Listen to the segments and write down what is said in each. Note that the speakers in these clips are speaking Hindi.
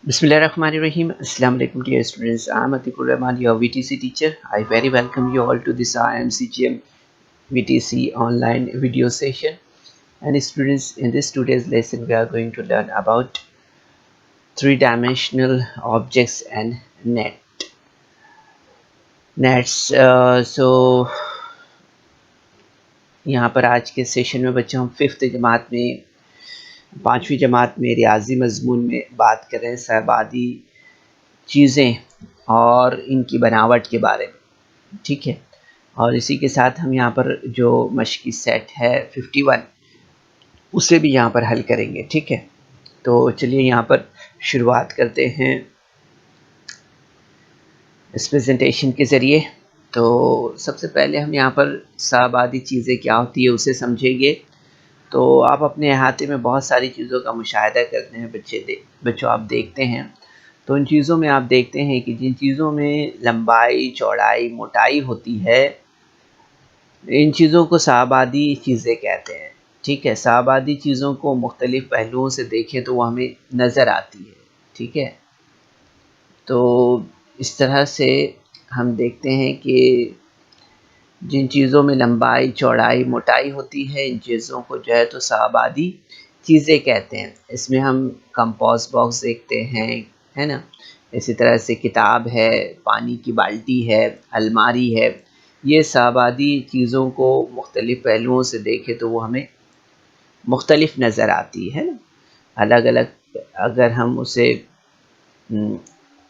Bismillahirrahmanirrahim. Assalamu alaikum dear students. I am Ateequrrahman, your VTC teacher. I very welcome you all to this IMCGM VTC online video session. And students, in this today's lesson, we are going to learn about three-dimensional objects and nets. So यहाँ पर आज के सेशन में बच्चों हम फिफ्थ जमात में पाँचवीं जमात में रियाजी मजमून में बात कर रहे हैं सहबादी चीज़ें और इनकी बनावट के बारे में। ठीक है, और इसी के साथ हम यहाँ पर जो मश्की सेट है 51 उसे भी यहाँ पर हल करेंगे। ठीक है, तो चलिए यहाँ पर शुरुआत करते हैं इस प्रेजेंटेशन के ज़रिए। तो सबसे पहले हम यहाँ पर सहबादी चीज़ें क्या होती है उसे समझेंगे। तो आप अपने अहाते में बहुत सारी चीज़ों का मुशाहिदा करते हैं बच्चों आप देखते हैं, तो इन चीज़ों में आप देखते हैं कि जिन चीज़ों में लंबाई चौड़ाई मोटाई होती है इन चीज़ों को सहबादी चीज़ें कहते हैं। ठीक है, सहबादी चीज़ों को मुख्तलिफ़ पहलुओं से देखें तो वो हमें नज़र आती है। ठीक है, तो इस तरह से हम देखते हैं कि जिन चीज़ों में लंबाई चौड़ाई मोटाई होती है इन चीज़ों को जो है तो सहबादी चीज़ें कहते हैं। इसमें हम कंपास बॉक्स देखते हैं, है ना, इसी तरह से किताब है, पानी की बाल्टी है, अलमारी है। ये सहबादी चीज़ों को मुख्तलिफ़ पहलुओं से देखें तो वो हमें मुख्तलिफ़ नज़र आती है ना, अलग अलग। अगर हम उसे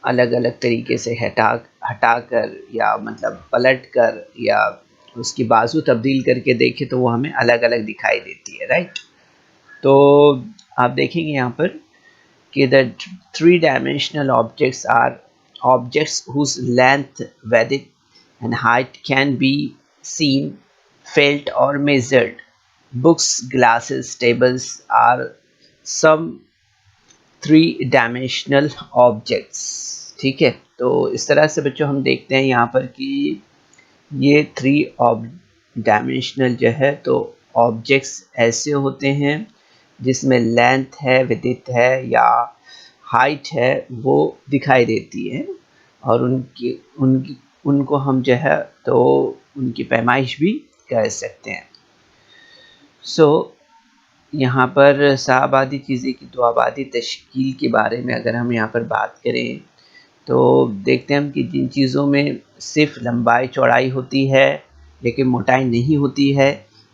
अलग अलग तरीके से हटा कर या मतलब पलट कर या उसकी बाजू तब्दील करके देखें तो वो हमें अलग अलग दिखाई देती है। राइट, तो आप देखेंगे यहाँ पर कि the three dimensional objects are objects whose length width and height can be seen felt और measured. Books glasses tables are some three dimensional objects. ठीक है, तो इस तरह से बच्चों हम देखते हैं यहाँ पर कि ये थ्री डायमेंशनल जो है तो ऑब्जेक्ट्स ऐसे होते हैं जिसमें लेंथ है विड्थ है या हाइट है वो दिखाई देती है, और उनको हम जो है तो उनकी पैमाइश भी कर सकते हैं। यहाँ पर सहबादी चीज़ें की दो आबादी तश्कील के बारे में अगर हम यहाँ पर बात करें तो देखते हैं हम कि जिन चीज़ों में सिर्फ लंबाई चौड़ाई होती है लेकिन मोटाई नहीं होती है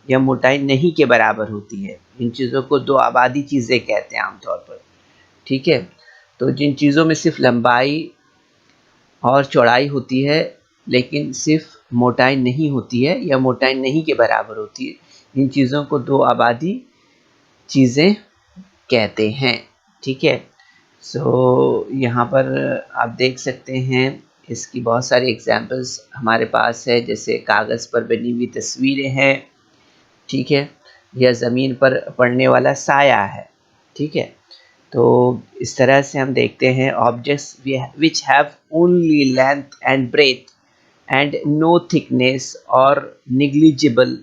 या मोटाई नहीं के बराबर होती है, इन चीज़ों को दो आबादी चीज़ें कहते हैं आमतौर पर। ठीक है, तो जिन चीज़ों में सिर्फ लंबाई और चौड़ाई होती है लेकिन सिर्फ मोटाई नहीं होती है या मोटाई नहीं के बराबर होती है, इन चीज़ों को दो आबादी चीज़ें कहते हैं। ठीक है, यहाँ पर आप देख सकते हैं इसकी बहुत सारी एग्जांपल्स हमारे पास है, जैसे कागज़ पर बनी हुई तस्वीरें हैं। ठीक है, या ज़मीन पर पड़ने वाला साया है। ठीक है, तो इस तरह से हम देखते हैं objects which have only length and breadth and no thickness और negligible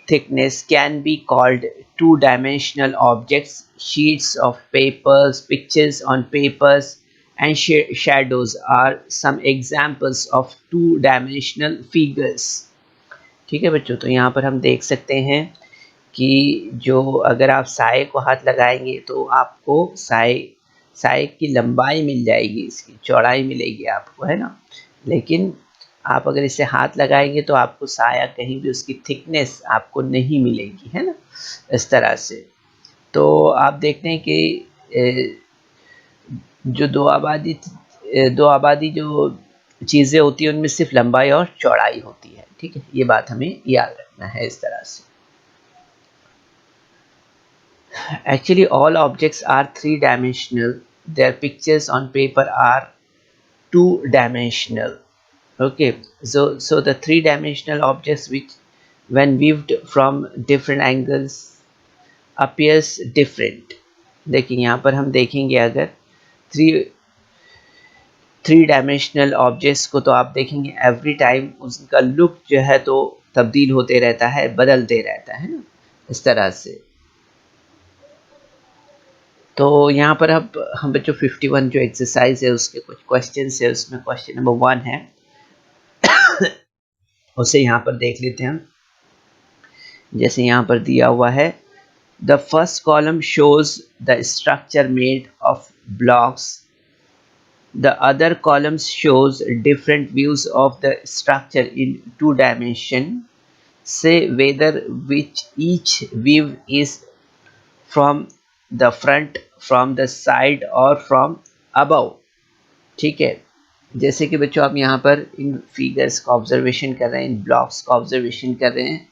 thickness can be called two-dimensional objects. Sheets of papers, pictures on papers, and shadows are some examples of two-dimensional figures. ठीक है बच्चों, तो यहाँ पर हम देख सकते हैं कि जो अगर आप साए को हाथ लगाएंगे तो आपको साए की लंबाई मिल जाएगी, इसकी चौड़ाई मिलेगी आपको, है ना, लेकिन आप अगर इसे हाथ लगाएंगे तो आपको साया कहीं भी उसकी थिकनेस आपको नहीं मिलेगी, है ना, इस तरह से। तो आप देखते हैं कि जो दो आबादी जो चीज़ें होती हैं उनमें सिर्फ लंबाई और चौड़ाई होती है। ठीक है, ये बात हमें याद रखना है इस तरह से। Actually, all objects are three-dimensional. Their pictures on paper are two-dimensional. Okay, so the three-dimensional objects which when viewed from different angles appears different। देखिए यहाँ पर हम देखेंगे अगर थ्री डायमेंशनल ऑब्जेक्ट्स को तो आप देखेंगे एवरी टाइम उसका लुक जो है तो तब्दील होते रहता है, बदलते रहता है ना, इस तरह से। तो यहाँ पर अब हम बच्चों 51 जो एक्सरसाइज है उसके कुछ क्वेश्चन है, उसमें क्वेश्चन नंबर 1 है उसे यहाँ पर देख लेते हैं हम। जैसे यहाँ पर दिया हुआ है, the first column shows the structure made of blocks, the other columns shows different views of the structure in 2 dimension. Say whether which each view is from the front, from the side or from above. ठीक है, जैसे कि बच्चों आप यहाँ पर इन फिगर्स का ऑब्जर्वेशन कर रहे हैं, इन ब्लॉक्स का ऑब्जर्वेशन कर रहे हैं,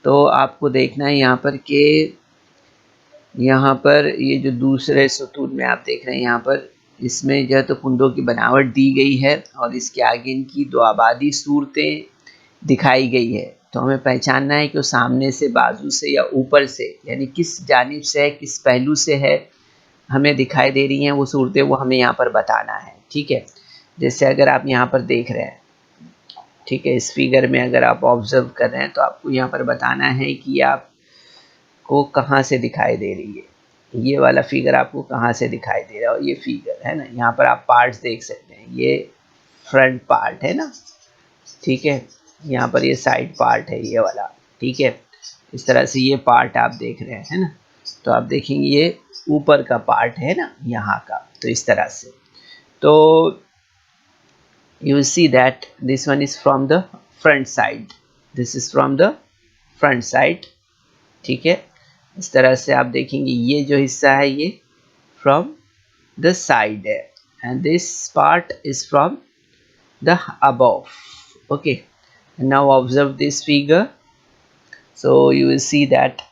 तो आपको देखना है यहाँ पर कि यहाँ पर ये जो दूसरे सतून में आप देख रहे हैं, यहाँ पर इसमें जो है तो कुंडों की बनावट दी गई है और इसके आगे इनकी दो आबादी सूरतें दिखाई गई है। तो हमें पहचानना है कि वो सामने से, बाजू से या ऊपर से, यानी किस जानिब से है, किस पहलू से है, हमें दिखाई दे रही हैं वो सूरतें, वो हमें यहाँ पर बताना है। ठीक है, जैसे अगर आप यहाँ पर देख रहे हैं, ठीक है, इस फिगर में अगर आप ऑब्जर्व कर रहे हैं तो आपको यहाँ पर बताना है कि आपको कहाँ से दिखाई दे रही है, ये वाला फिगर आपको कहाँ से दिखाई दे रहा है। और ये फिगर है ना, यहाँ पर आप पार्ट्स देख सकते हैं, ये फ्रंट पार्ट है ना, ठीक है, यहाँ पर ये साइड पार्ट है ये वाला, ठीक है, इस तरह से ये पार्ट आप देख रहे हैं, है ना। तो आप देखेंगे ये ऊपर का पार्ट है ना यहाँ का, तो इस तरह से, तो you will see that this one is from the front side, this is from the front side, ठीक है। इस तरह से आप देखेंगे ये जो हिस्सा है ये from the side है, and this part is from the above. Okay, and now observe this figure. So you will see that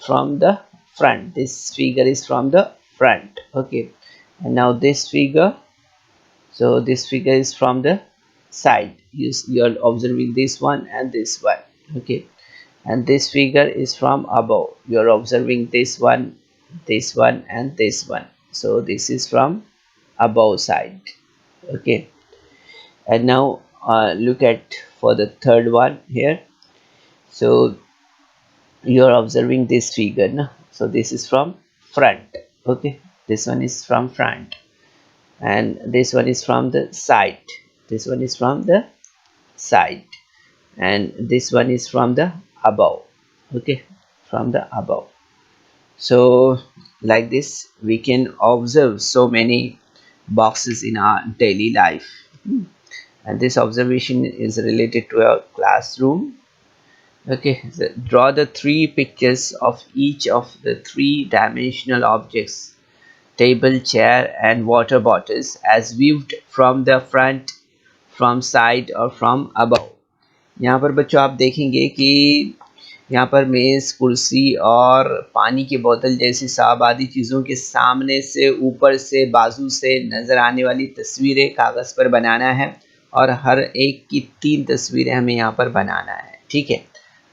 from the front, this figure is from the front. Okay, and now this figure, so this figure is from the side. You are observing this one and this one. Okay, and this figure is from above. You are observing this one and this one. So this is from above side. Okay, and now look at for the third one here. So you are observing this figure na? So this is from front. Okay, this one is from front, and this one is from the side, this one is from the side, and this one is from the above. Okay, from the above. So like this we can observe so many boxes in our daily life. And this observation is related to a classroom. Okay, so draw the 3 pictures of each of the 3-dimensional objects, table, chair and water bottles, as viewed from the front, from side or from above. यहाँ पर बच्चों आप देखेंगे कि यहाँ पर मेज़, कुर्सी और पानी की बोतल जैसी साबादी चीज़ों के सामने से, ऊपर से, बाजू से नज़र आने वाली तस्वीरें कागज़ पर बनाना है, और हर एक की 3 तस्वीरें हमें यहाँ पर बनाना है। ठीक है,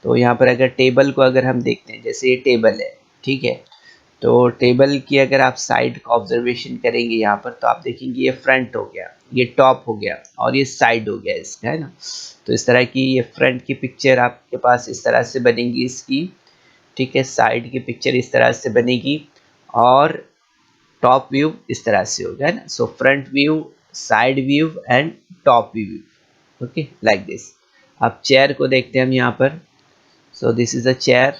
तो यहाँ पर अगर टेबल को अगर हम देखते हैं, जैसे ये टेबल है, ठीक है, तो टेबल की अगर आप साइड का ऑब्जर्वेशन करेंगे यहाँ पर, तो आप देखेंगे ये फ्रंट हो गया, ये टॉप हो गया और ये साइड हो गया इसका, है ना। तो इस तरह की ये फ्रंट की पिक्चर आपके पास इस तरह से बनेगी इसकी, ठीक है, साइड की पिक्चर इस तरह से बनेगी और टॉप व्यू इस तरह से होगा, है ना। So front view, side view and top view, okay, like this. अब चेयर को देखते हैं हम यहाँ पर। So this is a chair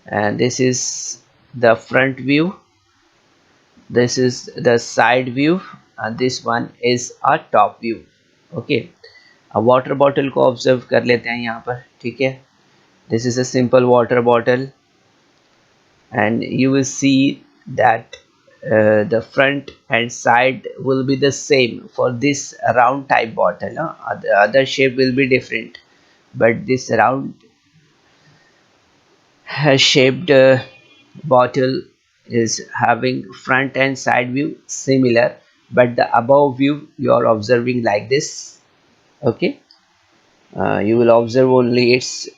and this is the front view, this is the side view and this one is a top view. Okay, अब वाटर बॉटल को ऑब्जर्व कर लेते हैं यहाँ पर, ठीक है। This is a simple water bottle and you will see that the front and side will be the same for this round type bottle. The other shape will be different, but this round shaped bottle is having front and side view similar, but the above view you are observing like this. Okay, you will observe only its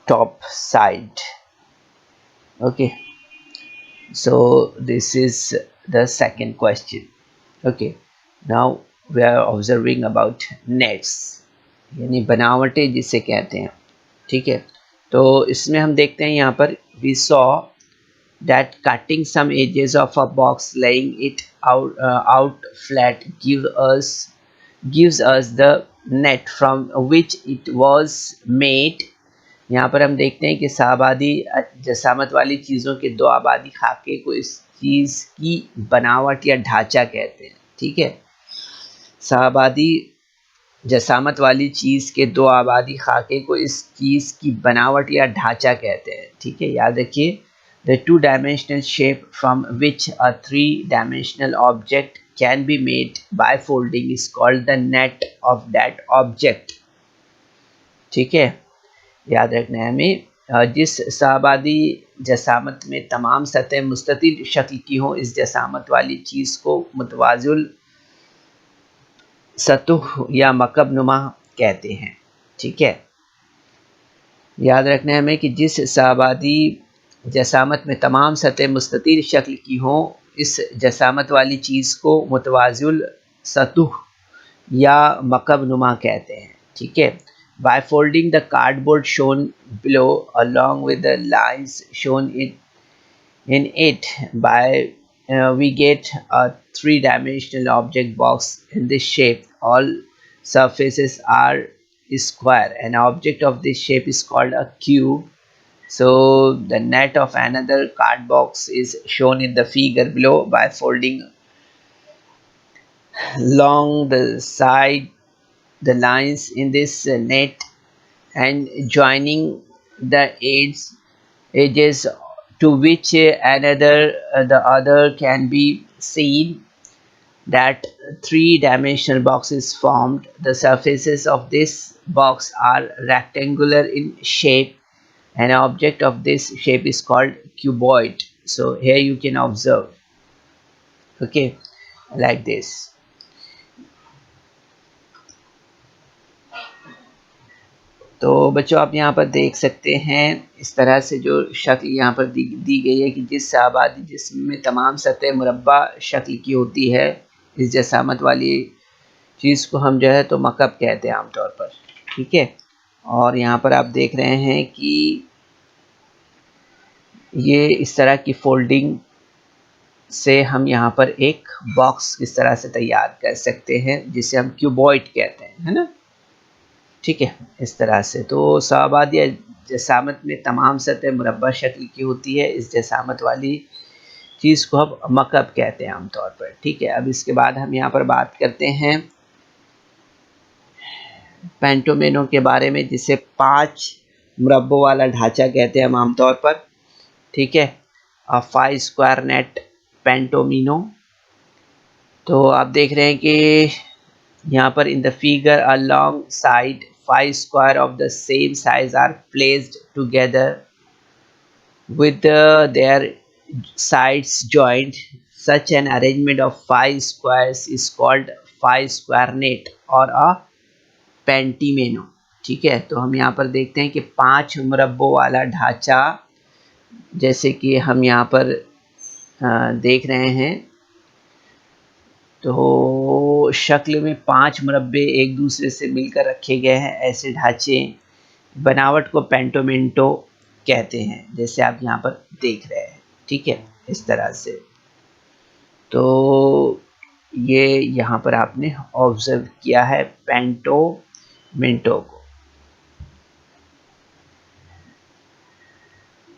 top side. Okay, so this is the second question. Okay, now we are observing about nets, यानी बनावटें जिसे कहते हैं, ठीक है। तो इसमें हम देखते हैं यहाँ पर we saw that cutting some edges of a box, laying it out flat, gives us the net from which it was made. यहाँ पर हम देखते हैं कि साहबादी जसामत वाली चीज़ों के दो आबादी खाके को इस चीज़ की बनावट या ढांचा कहते हैं। ठीक है, साहबादी जसामत वाली चीज़ के दो आबादी खाके को इस चीज़ की बनावट या ढांचा कहते हैं। ठीक है, याद रखिए, the two dimensional shape from which a three dimensional object can be made by folding is called the net of that object. ठीक है, याद रखना है हमें, जिस साहबादी जसामत में तमाम सतह मुस्ततिल शक्ल की हों, इस जसामत वाली चीज़ को मुतवाज़िल सतह या मकब नुमा कहते हैं। ठीक है, याद रखना है हमें कि जिस साहबादी जसामत में तमाम सतह मुस्ततिल शक्ल की हों, इस जसामत वाली चीज़ को मुतवाज़िल सतह या मकब नुमा कहते हैं। ठीक है, by folding the cardboard shown below along with the lines shown in it we get a three-dimensional object box in this shape. All surfaces are square. An object of this shape is called a cube. So the net of another card box is shown in the figure below. By folding along the side the lines in this net and joining the edges to which the other can be seen, that three-dimensional box is formed. The surfaces of this box are rectangular in shape. An object of this shape is called cuboid. So here you can observe, okay, like this. तो बच्चों आप यहाँ पर देख सकते हैं इस तरह से जो शक्ल यहाँ पर दी गई है कि जिस आबादी जिसमें तमाम सतह मुरब्बा शक्ल की होती है, इस जसामत वाली चीज़ को हम जो है तो मकब कहते हैं आमतौर पर। ठीक है, और यहाँ पर आप देख रहे हैं कि ये इस तरह की फोल्डिंग से हम यहाँ पर एक बॉक्स किस तरह से तैयार कर सकते हैं जिसे हम क्यूबॉइड कहते हैं, है ना। ठीक है, इस तरह से तो साहबाद या जसामत में तमाम सतह मुरब्बा शक्ल की होती है। इस जसामत वाली चीज़ को हम मकब कहते हैं आमतौर पर। ठीक है, अब इसके बाद हम यहाँ पर बात करते हैं पेंटोमिनो के बारे में, जिसे 5 मुरब्बों वाला ढांचा कहते हैं हम आमतौर पर। ठीक है, 5 स्क्वायर नेट पेंटोमिनो। तो आप देख रहे हैं कि यहाँ पर in the figure along side 5 square of the same size are placed together with their sides joined. Such an arrangement of 5 squares is called 5 square net or a pentamino. ठीक है, तो हम यहाँ पर देखते हैं कि 5 मुरब्बों वाला ढांचा, जैसे कि हम यहाँ पर देख रहे हैं, तो शक्ल में 5 मुरब्बे एक दूसरे से मिलकर रखे गए हैं। ऐसे ढांचे बनावट को पेंटोमेंटो कहते हैं, जैसे आप यहाँ पर देख रहे हैं। ठीक है, इस तरह से। तो ये यहाँ पर आपने ऑब्जर्व किया है पेंटोमेंटो को।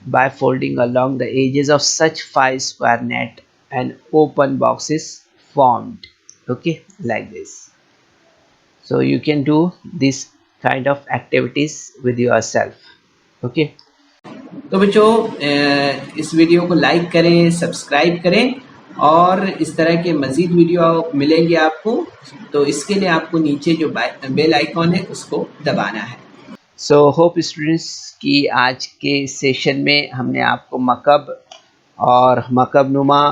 By folding along the edges of such 5 square net, an open box is formed. Okay, like this. So you can do this kind of activities with yourself. Okay. तो बच्चों इस वीडियो को लाइक करें, सब्सक्राइब करें, और इस तरह के मज़ीद वीडियो मिलेंगे आपको। तो इसके लिए आपको नीचे जो बेल आइकॉन है उसको दबाना है। सो होप स्टूडेंट्स कि आज के सेशन में हमने आपको मकब और मकब नुमा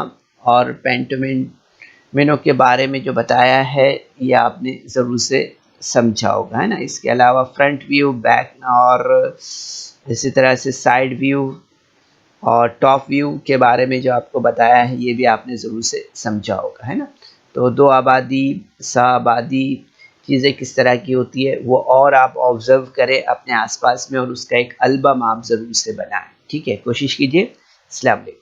और पेंटोमिनो के बारे में जो बताया है, ये आपने ज़रूर से समझा होगा, है ना। इसके अलावा फ्रंट व्यू, बैक और इसी तरह से साइड व्यू और टॉप व्यू के बारे में जो आपको बताया है, ये भी आपने ज़रूर से समझा होगा, है ना। तो दो आबादी, सा आबादी चीज़ें किस तरह की होती है वो और आप ऑब्ज़र्व करें अपने आस-पास में और उसका एक एल्बम आप ज़रूर से बनाएँ। ठीक है? कोशिश कीजिए। अस्सलाम वालेकुम।